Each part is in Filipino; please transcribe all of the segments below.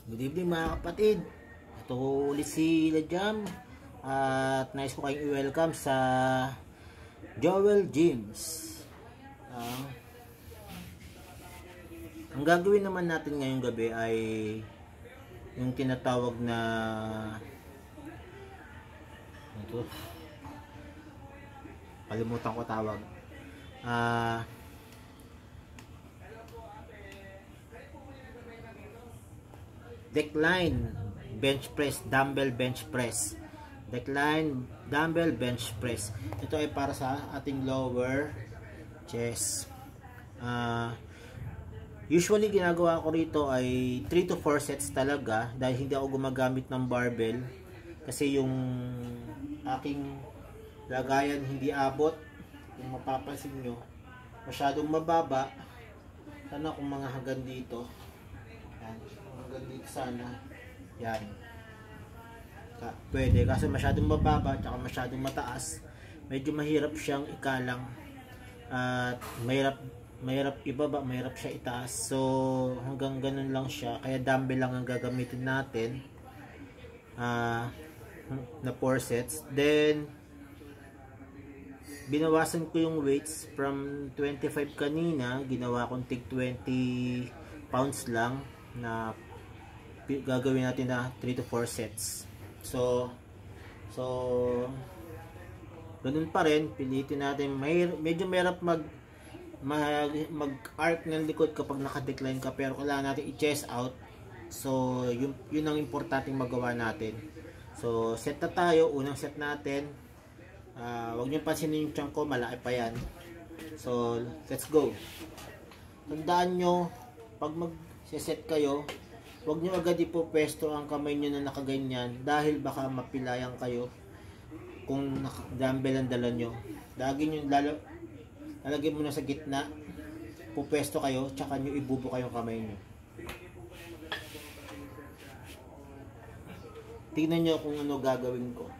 Good evening mga kapatid. Ito ulit si Lajam at nais ko kayong i-welcome sa Joel Gyms. Ang gagawin naman natin ngayong gabi ay yung tinatawag na ito, kalimutan ko tawag, decline bench press, dumbbell bench press. Decline dumbbell bench press. Ito ay para sa ating lower chest. Usually ginagawa ko rito ay 3 to 4 sets talaga dahil hindi ako gumagamit ng barbell kasi yung aking lagayan hindi abot. Kung mapapansin nyo, masyadong mababa. Sana kung mga hanggang dito. Yan. Hanggang dito sana. Yan. Pwede. Kasi masyadong mababa at masyadong mataas. Medyo mahirap siyang ikalang. At mahirap ibaba, mahirap siya itaas. So, hanggang ganun lang siya. Kaya dumbbell lang ang gagamitin natin. Na 4 sets. Then, binawasan ko yung weights from 25 kanina, ginawa kong tig 20 pounds lang na gagawin natin na 3 to 4 sets. So ganun pa rin, pilitin natin. Medyo mahirap mag-arc ng likod kapag naka-decline ka, pero kailangan natin i-chest out. So yun ang importanteng magawa natin. So set na tayo, unang set natin. Huwag niyo pansinin yung tiyan ko, malaki pa yan. So, let's go. Tandaan nyo, pag mag-set kayo, huwag niyo agad ipopesto ang kamay nyo na nakaganyan dahil baka mapilayan kayo kung dumbbell ang dala nyo. Lagi nyo lalagay mo na sa gitna, pupesto kayo, tsaka nyo ibubo kayong kamay nyo. Tignan nyo kung ano gagawin ko.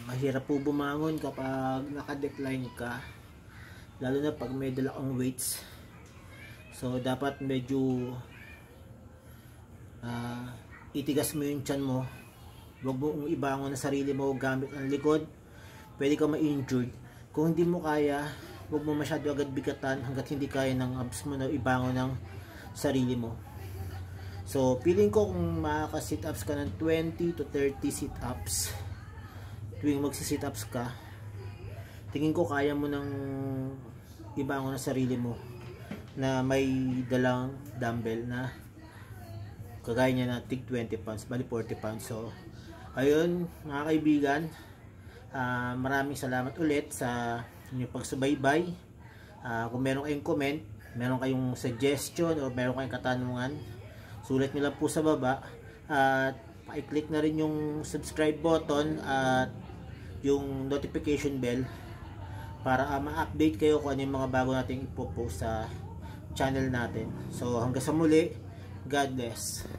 Mahirap po bumangon kapag naka-decline ka, lalo na pag may dala kang weights. So dapat medyo itigas mo yung tiyan mo. Huwag mo ibangon na sarili mo gamit ang likod, pwede ka ma-injured. Kung hindi mo kaya, huwag mo masyado agad bigatan hanggat hindi kaya ng abs mo na ibangon ng sarili mo. So feeling ko kung makaka-sit ups ka ng 20 to 30 sit ups tuwing magsi-sit ups ka, tingin ko kaya mo nang ibangon ang sarili mo na may dalang dumbbell na kagaya niya na tig 20 pounds, bali 40 pounds. So ayun mga kaibigan, maraming salamat ulit sa inyong pagsubaybay. Kung meron kayong comment, meron kayong suggestion o meron kayong katanungan, sulat nyo lang po sa baba at pa-click na rin yung subscribe button at yung notification bell para ma-update kayo kung ano yung mga bago nating ipopost sa channel natin. So hanggang sa muli, God bless.